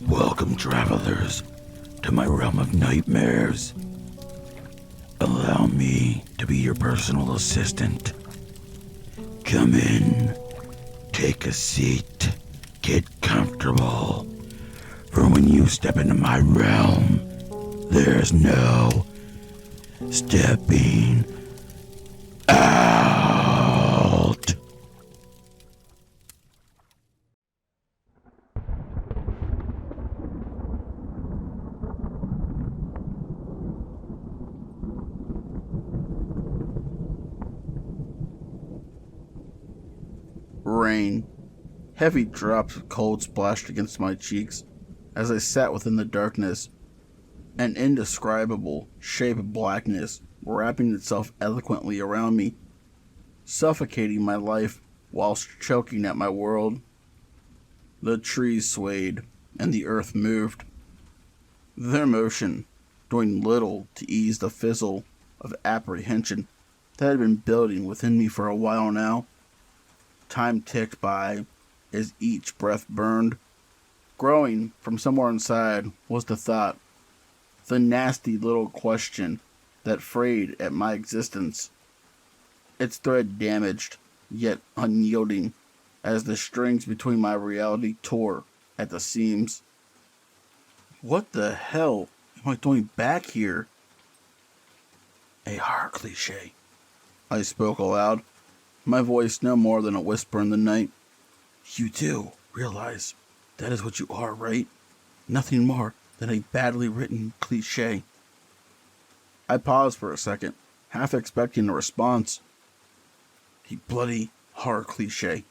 Welcome, travelers, to my realm of nightmares. Allow me to be your personal assistant. Come in, take a seat, get comfortable. For when you step into my realm, there's no stepping out. Rain. Heavy drops of cold splashed against my cheeks as I sat within the darkness. An indescribable shape of blackness wrapping itself eloquently around me, suffocating my life whilst choking at my world. The trees swayed and the earth moved, their motion doing little to ease the fizzle of apprehension that had been building within me for a while now. Time ticked by as each breath burned. Growing from somewhere inside was the thought, the nasty little question that frayed at my existence. Its thread damaged, yet unyielding, as the strings between my reality tore at the seams. What the hell am I doing back here? A horror cliche, I spoke aloud, my voice no more than a whisper in the night. You do realize that is what you are, right? Nothing more than a badly written cliche. I paused for a second, half expecting a response. A bloody horror cliche.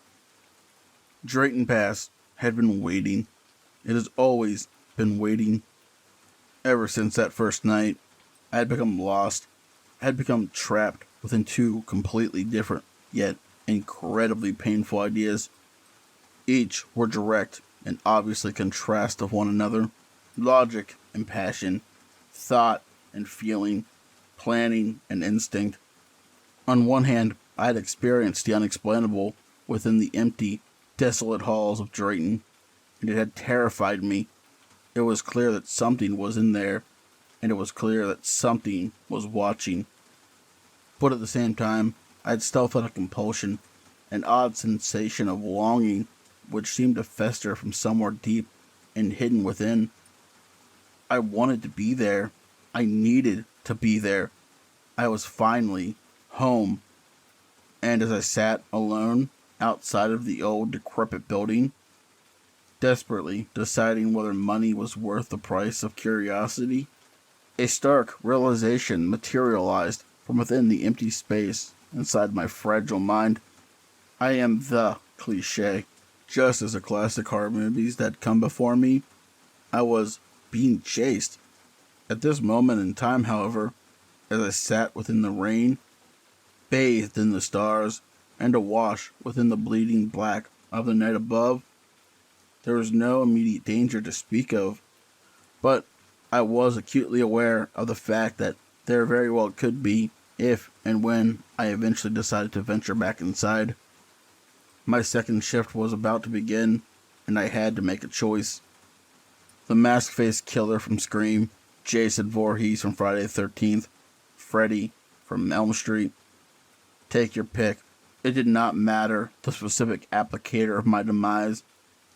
Drayton Pass had been waiting. It has always been waiting. Ever since that first night, I had become lost. I had become trapped within two completely different, yet incredibly painful ideas. Each were direct and obviously contrast of one another. Logic and passion, thought and feeling, planning and instinct. On one hand, I had experienced the unexplainable within the empty, desolate halls of Drayton, and it had terrified me. It was clear that something was in there, and it was clear that something was watching. But at the same time, I had still felt a compulsion, an odd sensation of longing which seemed to fester from somewhere deep and hidden within. I wanted to be there. I needed to be there. I was finally home. And as I sat alone outside of the old decrepit building, desperately deciding whether money was worth the price of curiosity, a stark realization materialized from within the empty space inside my fragile mind. I am the cliche. Just as the classic horror movies that come before me, I was being chased. At this moment in time, however, as I sat within the rain, bathed in the stars, and awash within the bleeding black of the night above, there was no immediate danger to speak of, but I was acutely aware of the fact that there very well could be if and when I eventually decided to venture back inside. My second shift was about to begin, and I had to make a choice. The mask-faced killer from Scream, Jason Voorhees from Friday the 13th, Freddy from Elm Street. Take your pick. It did not matter the specific applicator of my demise,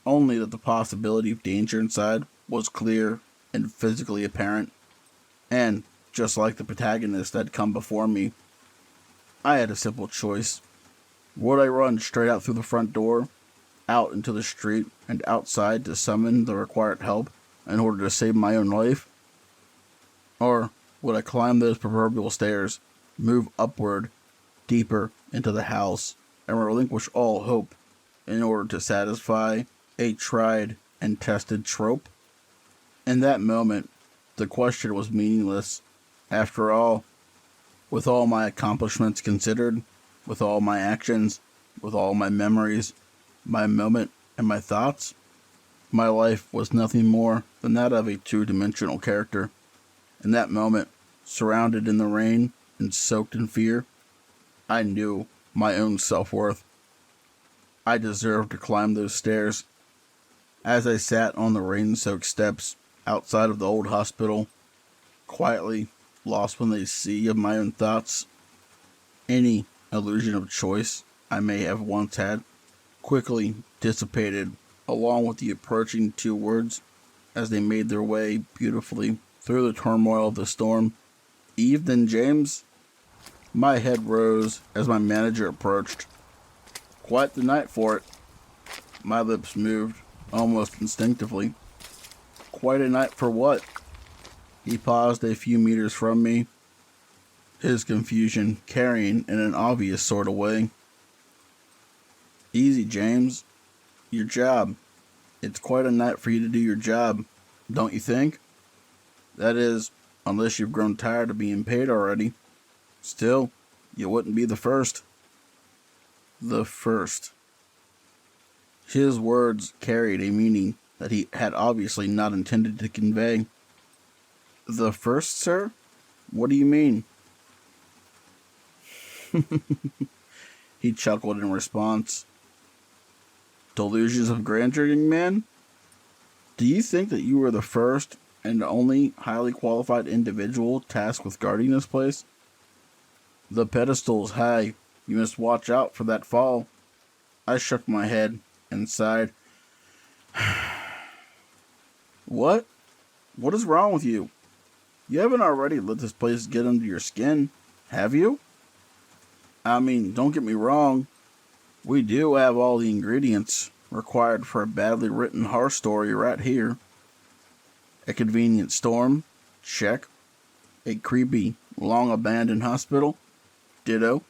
only that the possibility of danger inside was clear and physically apparent. And, just like the protagonist that had come before me, I had a simple choice. Would I run straight out through the front door, out into the street, and outside to summon the required help in order to save my own life? Or would I climb those proverbial stairs, move upward, deeper into the house, and relinquish all hope in order to satisfy a tried and tested trope? In that moment, the question was meaningless. After all, with all my accomplishments considered, with all my actions, with all my memories, my moment, and my thoughts, my life was nothing more than that of a two-dimensional character. In that moment, surrounded in the rain and soaked in fear. I knew my own self-worth. I deserved to climb those stairs. As I sat on the rain-soaked steps outside of the old hospital, quietly lost in the sea of my own thoughts, any illusion of choice I may have once had quickly dissipated along with the approaching two words as they made their way beautifully through the turmoil of the storm. Eve, then James? My head rose as my manager approached. Quite the night for it. My lips moved, almost instinctively. Quite a night for what? He paused a few meters from me, his confusion carrying in an obvious sort of way. Easy, James. Your job. It's quite a night for you to do your job, don't you think? That is, unless you've grown tired of being paid already. Still, you wouldn't be the first. The first. His words carried a meaning that he had obviously not intended to convey. The first, sir? What do you mean? He chuckled in response. Delusions of grandeur, young man? Do you think that you were the first and only highly qualified individual tasked with guarding this place? The pedestal is high. You must watch out for that fall. I shook my head and sighed. What? What is wrong with you? You haven't already let this place get under your skin, have you? I mean, don't get me wrong. We do have all the ingredients required for a badly written horror story right here. A convenient storm? Check. A creepy, long-abandoned hospital? Ditto.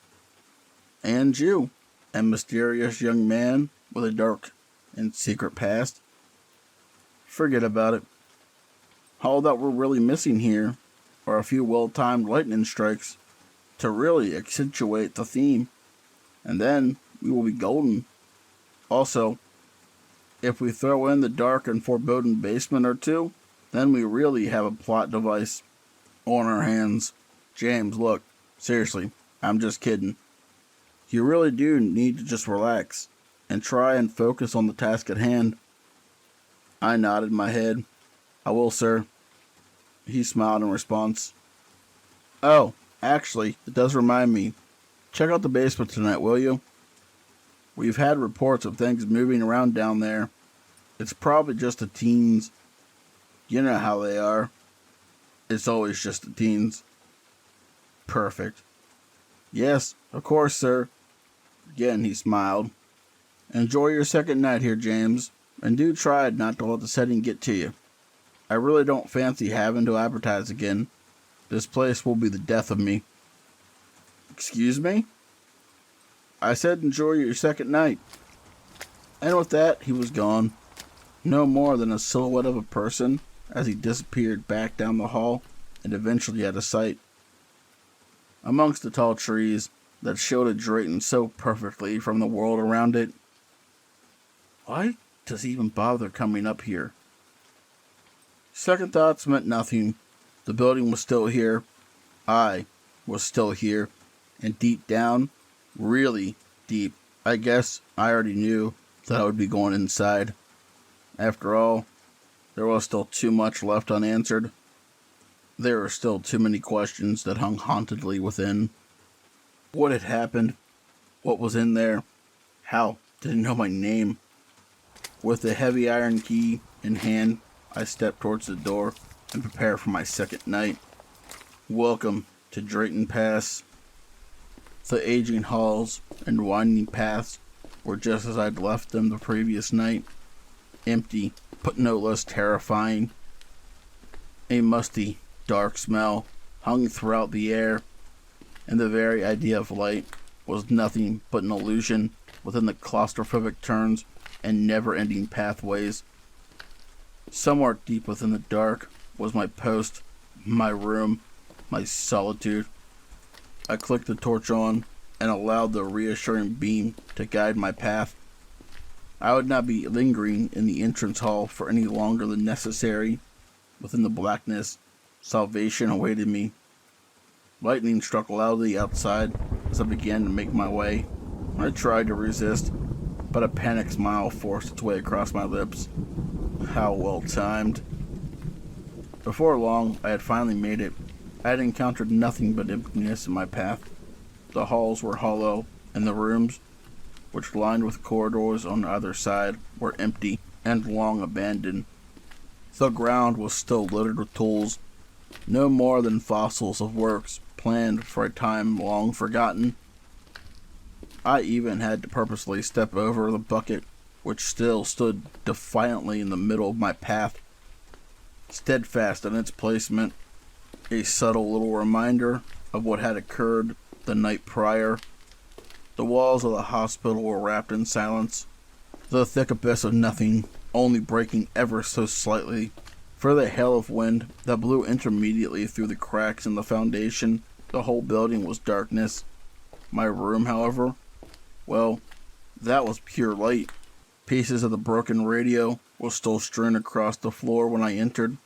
And you, a mysterious young man with a dark and secret past? Forget about it. All that we're really missing here are a few well-timed lightning strikes to really accentuate the theme, and then we will be golden. Also, if we throw in the dark and foreboding basement or two, then we really have a plot device on our hands. James, look, seriously, I'm just kidding. You really do need to just relax and try and focus on the task at hand. I nodded my head. I will, sir. He smiled in response. Oh, actually, it does remind me. Check out the basement tonight, will you? We've had reports of things moving around down there. It's probably just the teens. You know how they are. It's always just the teens. Perfect. Yes, of course, sir. Again, he smiled. Enjoy your second night here, James, and do try not to let the setting get to you. I really don't fancy having to advertise again. This place will be the death of me. Excuse me? I said enjoy your second night. And with that, he was gone. No more than a silhouette of a person as he disappeared back down the hall and eventually out of sight. Amongst the tall trees that shielded Drayton so perfectly from the world around it. Why does he even bother coming up here? Second thoughts meant nothing. The building was still here. I was still here. And deep down, really deep, I guess I already knew that I would be going inside. After all, there was still too much left unanswered. There were still too many questions that hung hauntedly within. What had happened? What was in there? How did it know my name? With the heavy iron key in hand, I stepped towards the door and prepared for my second night. Welcome to Drayton Pass. The aging halls and winding paths were just as I'd left them the previous night. Empty, but no less terrifying. A musty, dark smell hung throughout the air, and the very idea of light was nothing but an illusion within the claustrophobic turns and never-ending pathways. Somewhere deep within the dark was my post, my room, my solitude. I clicked the torch on and allowed the reassuring beam to guide my path. I would not be lingering in the entrance hall for any longer than necessary. Within the blackness, salvation awaited me. Lightning struck loudly outside as I began to make my way. I tried to resist, but a panic smile forced its way across my lips. How well timed. Before long, I had finally made it. I had encountered nothing but emptiness in my path. The halls were hollow, and the rooms, which lined with corridors on either side, were empty and long abandoned. The ground was still littered with tools, no more than fossils of works planned for a time long forgotten. I even had to purposely step over the bucket, which still stood defiantly in the middle of my path, steadfast in its placement, a subtle little reminder of what had occurred the night prior. The walls of the hospital were wrapped in silence, the thick abyss of nothing only breaking ever so slightly for the hail of wind that blew intermediately through the cracks in the foundation. The whole building was darkness. My room, however, well, that was pure light. Pieces of the broken radio were still strewn across the floor when I entered.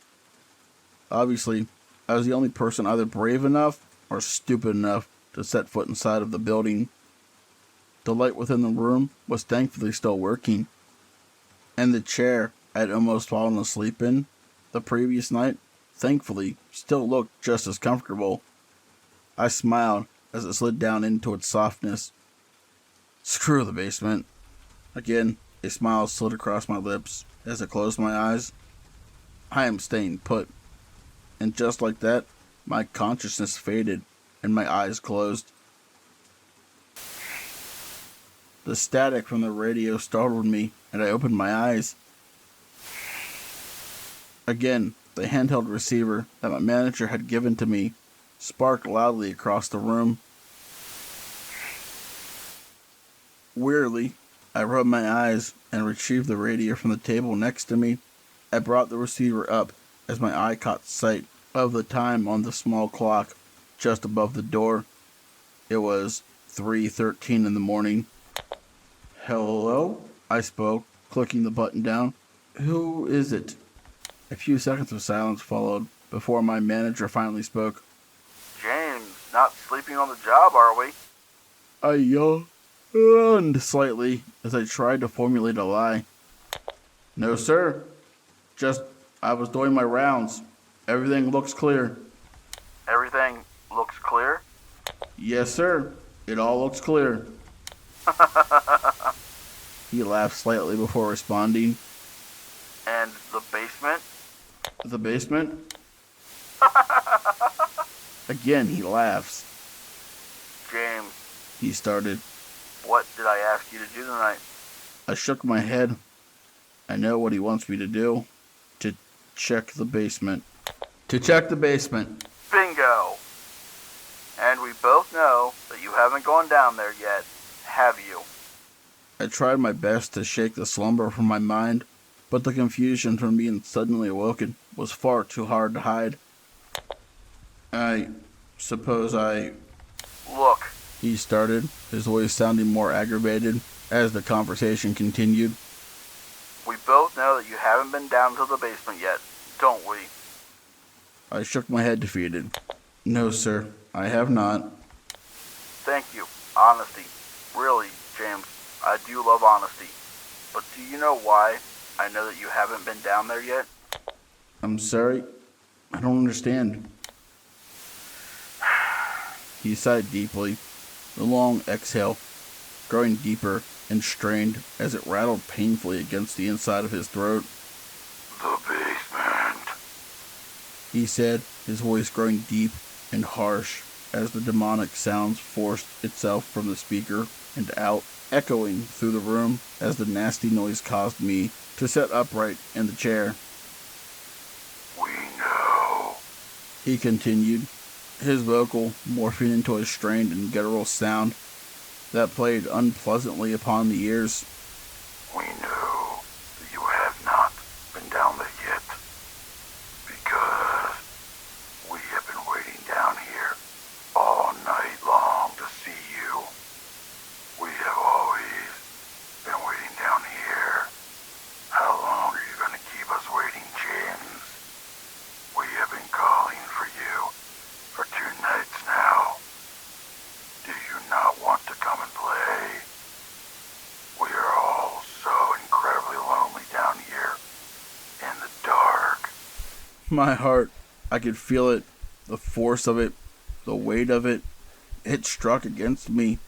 Obviously, I was the only person either brave enough or stupid enough to set foot inside of the building. The light within the room was thankfully still working, and the chair I had almost fallen asleep in the previous night, thankfully, still looked just as comfortable. I smiled as it slid down into its softness. Screw the basement. Again, a smile slid across my lips as I closed my eyes. I am staying put. And just like that, my consciousness faded and my eyes closed. The static from the radio startled me, and I opened my eyes. Again, the handheld receiver that my manager had given to me sparked loudly across the room. Wearily, I rubbed my eyes and retrieved the radio from the table next to me. I brought the receiver up as my eye caught sight of the time on the small clock just above the door. It was 3:13 in the morning. Hello? I spoke, clicking the button down. Who is it? A few seconds of silence followed before my manager finally spoke. James, not sleeping on the job, are we? I yawned slightly as I tried to formulate a lie. No, sir. Just, I was doing my rounds. Everything looks clear. Everything looks clear? Yes, sir. It all looks clear. He laughed slightly before responding. And the basement? The basement? Again, he laughs. James, He started. what did I ask you to do tonight? I shook my head. I know what he wants me to do. To check the basement. To check the basement. Bingo! And we both know that you haven't gone down there yet, have you? I tried my best to shake the slumber from my mind, but the confusion from being suddenly awoken was far too hard to hide. I suppose Look, he started, his voice sounding more aggravated as the conversation continued. we both know that you haven't been down to the basement yet, don't we? I shook my head defeated. No, sir, I have not. Thank you. Honesty. Really, James, I do love honesty. But do you know why I know that you haven't been down there yet? I'm sorry, I don't understand. He sighed deeply, the long exhale growing deeper and strained as it rattled painfully against the inside of his throat. The basement. He said, his voice growing deep and harsh as the demonic sounds forced itself from the speaker and out, echoing through the room as the nasty noise caused me to sit upright in the chair. We know. He continued, his vocal morphing into a strained and guttural sound that played unpleasantly upon the ears. We know that you have not been down there yet, because we have been waiting down here all night long to see you. We have always been waiting down here. How long are you going to keep us waiting, James? We have been calling for you for 2 nights now. My heart, I could feel it, the force of it, the weight of it. It struck against me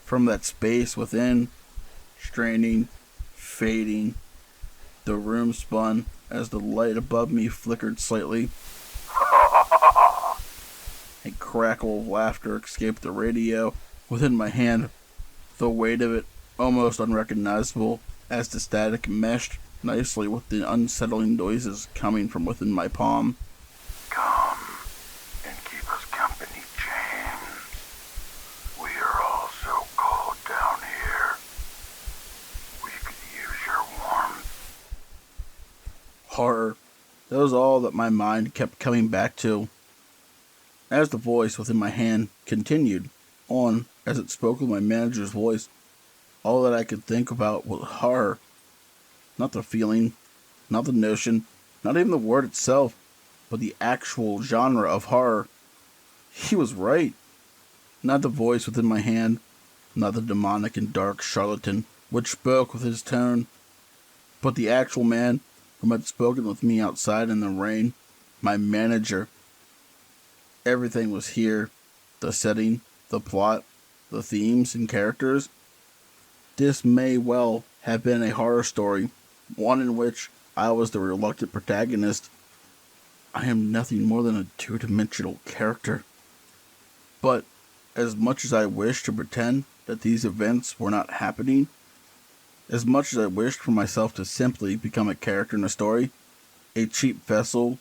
from that space within, straining, fading. The room spun as the light above me flickered slightly. A crackle of laughter escaped the radio within my hand, the weight of it almost unrecognizable as the static meshed nicely with the unsettling noises coming from within my palm. Come and keep us company, James. We are all so cold down here. We could use your warmth. Horror. That was all that my mind kept coming back to. As the voice within my hand continued on as it spoke with my manager's voice, all that I could think about was horror. Not the feeling, not the notion, not even the word itself, but the actual genre of horror. He was right. Not the voice within my hand, not the demonic and dark charlatan which spoke with his tone, but the actual man whom had spoken with me outside in the rain, my manager. Everything was here, the setting, the plot, the themes and characters. This may well have been a horror story, one in which I was the reluctant protagonist. I am nothing more than a two-dimensional character. But as much as I wished to pretend that these events were not happening, as much as I wished for myself to simply become a character in a story, a cheap vessel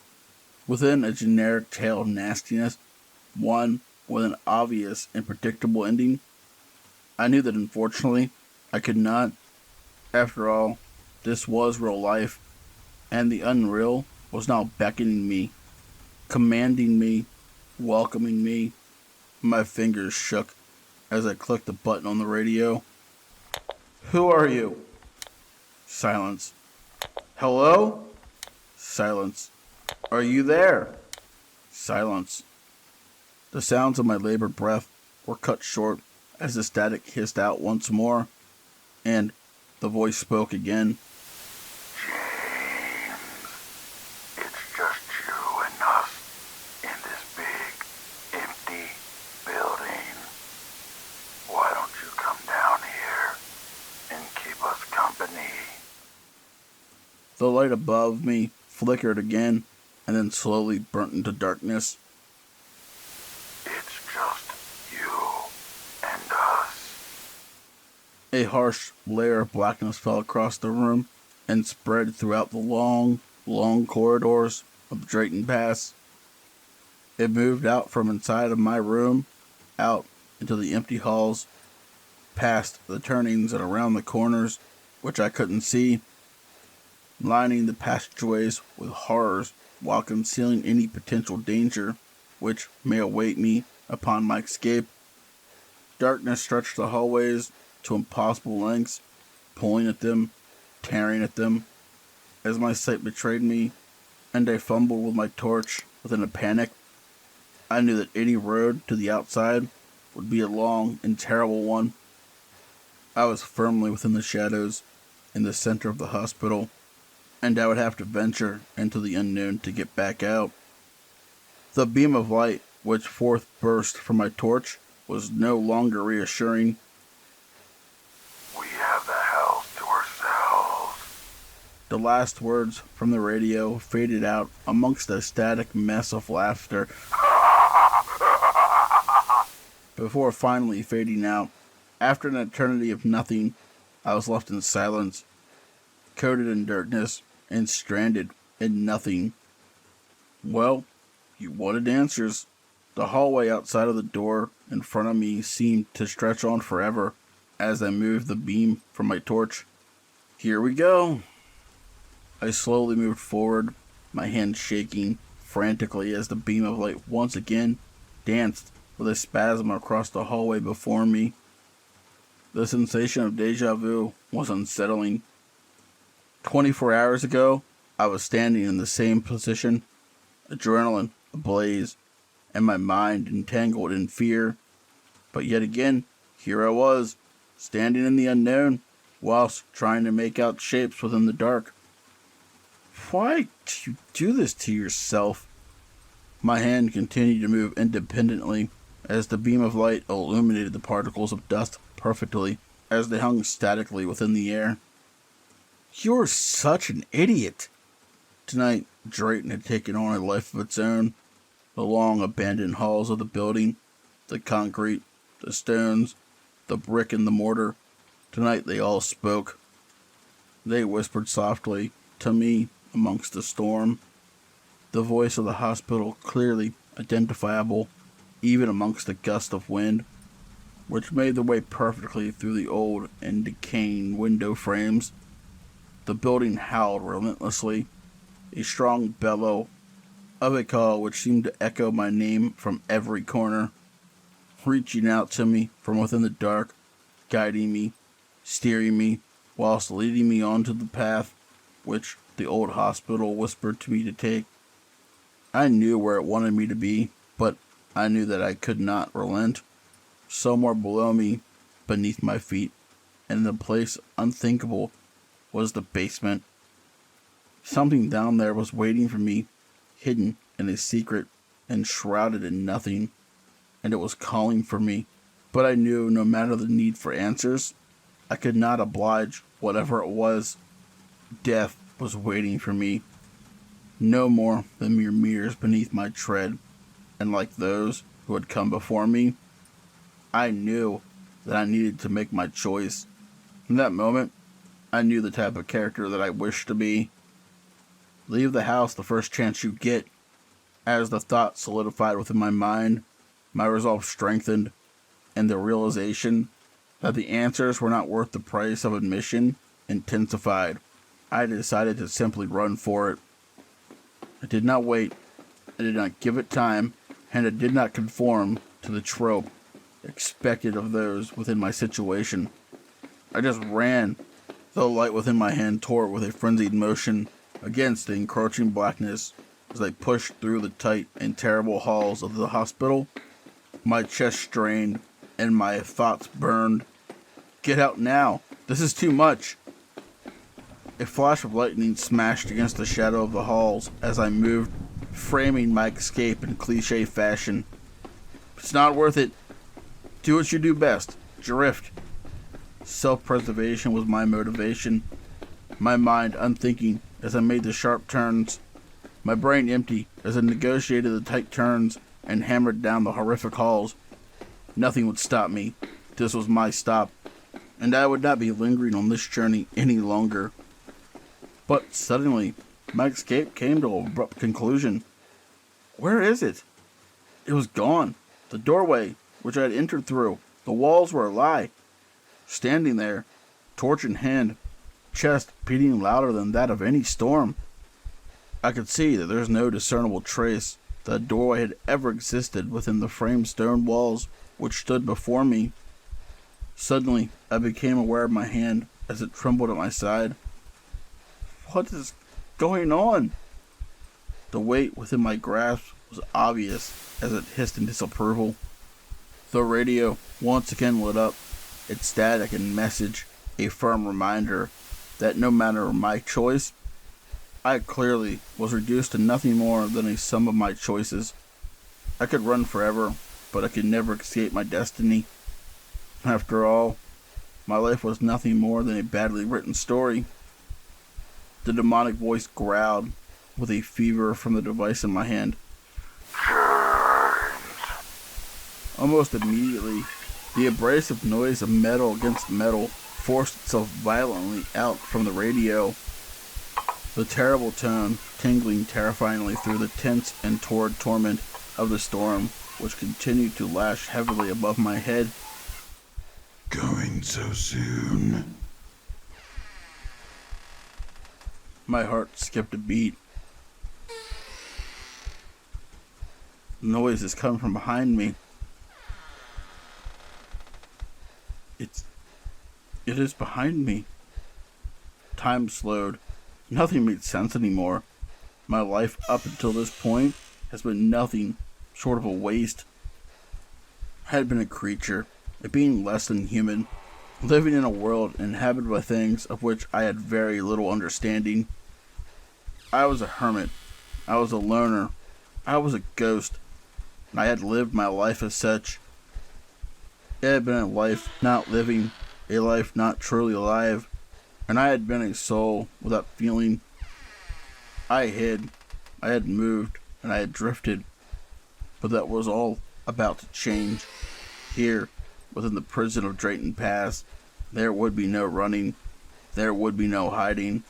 within a generic tale of nastiness, one with an obvious and predictable ending, I knew that unfortunately I could not. After all, this was real life, and the unreal was now beckoning me, commanding me, welcoming me. My fingers shook as I clicked the button on the radio. Who are you? Silence. Hello? Silence. Are you there? Silence. The sounds of my labored breath were cut short as the static hissed out once more, and the voice spoke again. James, it's just you and us in this big, empty building. Why don't you come down here and keep us company? The light above me flickered again, and then slowly burnt into darkness. It's just you and us. A harsh layer of blackness fell across the room and spread throughout the long, long corridors of Drayton Pass. It moved out from inside of my room, out into the empty halls, past the turnings and around the corners, which I couldn't see, lining the passageways with horrors while concealing any potential danger which may await me upon my escape. Darkness stretched the hallways to impossible lengths, pulling at them, tearing at them, as my sight betrayed me, and I fumbled with my torch within a panic. I knew that any road to the outside would be a long and terrible one. I was firmly within the shadows, in the center of the hospital, and I would have to venture into the unknown to get back out. The beam of light which forth burst from my torch was no longer reassuring. We have the house to ourselves. The last words from the radio faded out amongst a static mess of laughter, before finally fading out. After an eternity of nothing, I was left in silence, coated in darkness, and stranded in nothing. Well, you wanted answers. The hallway outside of the door in front of me seemed to stretch on forever as I moved the beam from my torch. Here we go. I slowly moved forward, my hands shaking frantically as the beam of light once again danced with a spasm across the hallway before me. The sensation of deja vu was unsettling. 24 hours ago, I was standing in the same position, adrenaline ablaze, and my mind entangled in fear. But yet again, here I was, standing in the unknown, whilst trying to make out shapes within the dark. Why do you do this to yourself? My hand continued to move independently as the beam of light illuminated the particles of dust perfectly as they hung statically within the air. You're such an idiot. Tonight, Drayton had taken on a life of its own. The long abandoned halls of the building, the concrete, the stones, the brick and the mortar. Tonight they all spoke. They whispered softly to me amongst the storm. The voice of the hospital clearly identifiable even amongst the gust of wind, which made their way perfectly through the old and decaying window frames. The building howled relentlessly, a strong bellow of a call which seemed to echo my name from every corner, reaching out to me from within the dark, guiding me, steering me, whilst leading me onto the path which the old hospital whispered to me to take. I knew where it wanted me to be, but I knew that I could not relent. Somewhere below me, beneath my feet, and in the place unthinkable, was the basement. Something down there was waiting for me, hidden in a secret and shrouded in nothing, and it was calling for me. But I knew no matter the need for answers, I could not oblige whatever it was. Death was waiting for me, no more than mere mirrors beneath my tread, and like those who had come before me, I knew that I needed to make my choice. In that moment, I knew the type of character that I wished to be. Leave the house the first chance you get. As the thought solidified within my mind, my resolve strengthened, and the realization that the answers were not worth the price of admission intensified. I decided to simply run for it. I did not wait, I did not give it time, and I did not conform to the trope expected of those within my situation. I just ran, the light within my hand tore with a frenzied motion against the encroaching blackness as I pushed through the tight and terrible halls of the hospital. My chest strained and my thoughts burned. Get out now! This is too much! A flash of lightning smashed against the shadow of the halls as I moved, framing my escape in cliché fashion. It's not worth it. Do what you do best. Drift. Self-preservation was my motivation. My mind unthinking as I made the sharp turns. My brain empty as I negotiated the tight turns and hammered down the horrific halls. Nothing would stop me. This was my stop, and I would not be lingering on this journey any longer. But suddenly, my escape came to an abrupt conclusion. Where is it? It was gone. The doorway, which I had entered through, the walls were a lie. Standing there, torch in hand, chest beating louder than that of any storm. I could see that there was no discernible trace that a doorway had ever existed within the framed stone walls which stood before me. Suddenly, I became aware of my hand as it trembled at my side. What is going on? The weight within my grasp was obvious as it hissed in disapproval. The radio once again lit up, its static and message a firm reminder that no matter my choice, I clearly was reduced to nothing more than a sum of my choices. I could run forever, but I could never escape my destiny. After all, my life was nothing more than a badly written story. The demonic voice growled with a fever from the device in my hand. Almost immediately, the abrasive noise of metal against metal forced itself violently out from the radio. The terrible tone tingling terrifyingly through the tense and torrid torment of the storm, which continued to lash heavily above my head. Going so soon? My heart skipped a beat. The noise is coming from behind me. It is behind me. Time slowed. Nothing made sense anymore. My life up until this point has been nothing short of a waste. I had been a creature, a being less than human, living in a world inhabited by things of which I had very little understanding. I was a hermit. I was a loner. I was a ghost. And I had lived my life as such. It had been a life not living, a life not truly alive, and I had been a soul without feeling. I had moved, and I had drifted, but that was all about to change. Here, within the prison of Drayton Pass, there would be no running, there would be no hiding,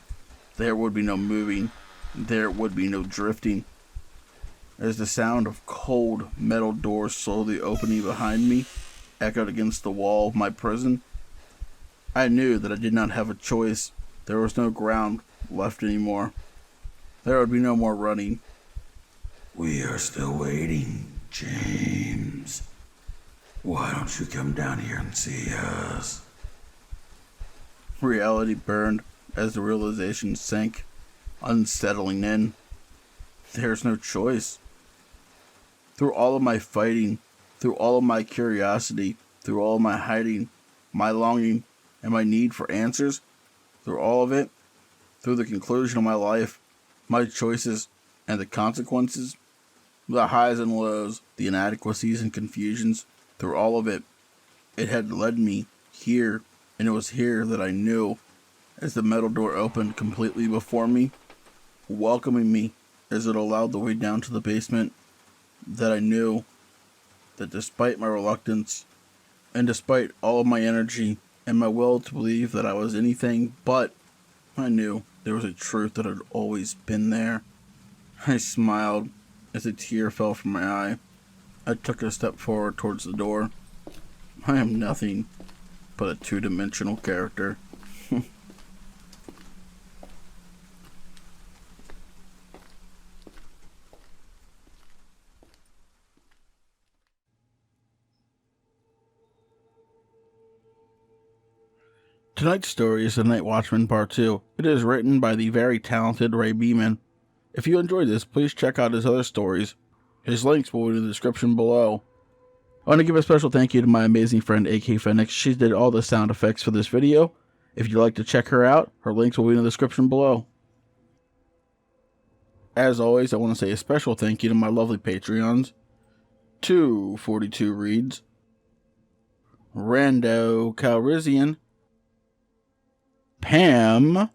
there would be no moving, there would be no drifting. As the sound of cold metal doors slowly opening behind me echoed against the wall of my prison, I knew that I did not have a choice. There was no ground left anymore. There would be no more running. We are still waiting, James. Why don't you come down here and see us? Reality burned as the realization sank, unsettling in. There's no choice. Through all of my fighting, through all of my curiosity, through all of my hiding, my longing, and my need for answers, through all of it, through the conclusion of my life, my choices, and the consequences, the highs and lows, the inadequacies and confusions, through all of it, it had led me here, and it was here that I knew, as the metal door opened completely before me, welcoming me as it allowed the way down to the basement, that I knew that despite my reluctance, and despite all of my energy and my will to believe that I was anything but, I knew there was a truth that had always been there. I smiled as a tear fell from my eye. I took a step forward towards the door. I am nothing but a two-dimensional character. Tonight's story is The Night Watchman Part 2. It is written by the very talented Beaman. If you enjoyed this, please check out his other stories. His links will be in the description below. I want to give a special thank you to my amazing friend AK Phoenix. She did all the sound effects for this video. If you'd like to check her out, her links will be in the description below. As always, I want to say a special thank you to my lovely Patreons. 242 Reads, Rando Calrissian, Pam,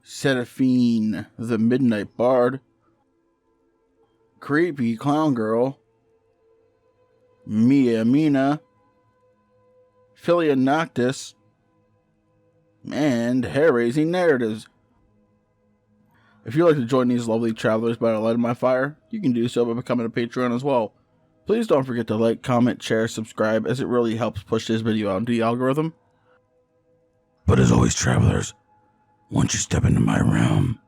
Seraphine the Midnight Bard, Creepy Clown Girl, Mia Mina, Philia Noctis, and Hair-Raising Narratives. If you'd like to join these lovely travelers by the light of my fire, you can do so by becoming a Patreon as well. Please don't forget to like, comment, share, subscribe, as it really helps push this video out into the algorithm. But as always, travelers, once you step into my realm,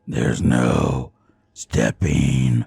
there's no stepping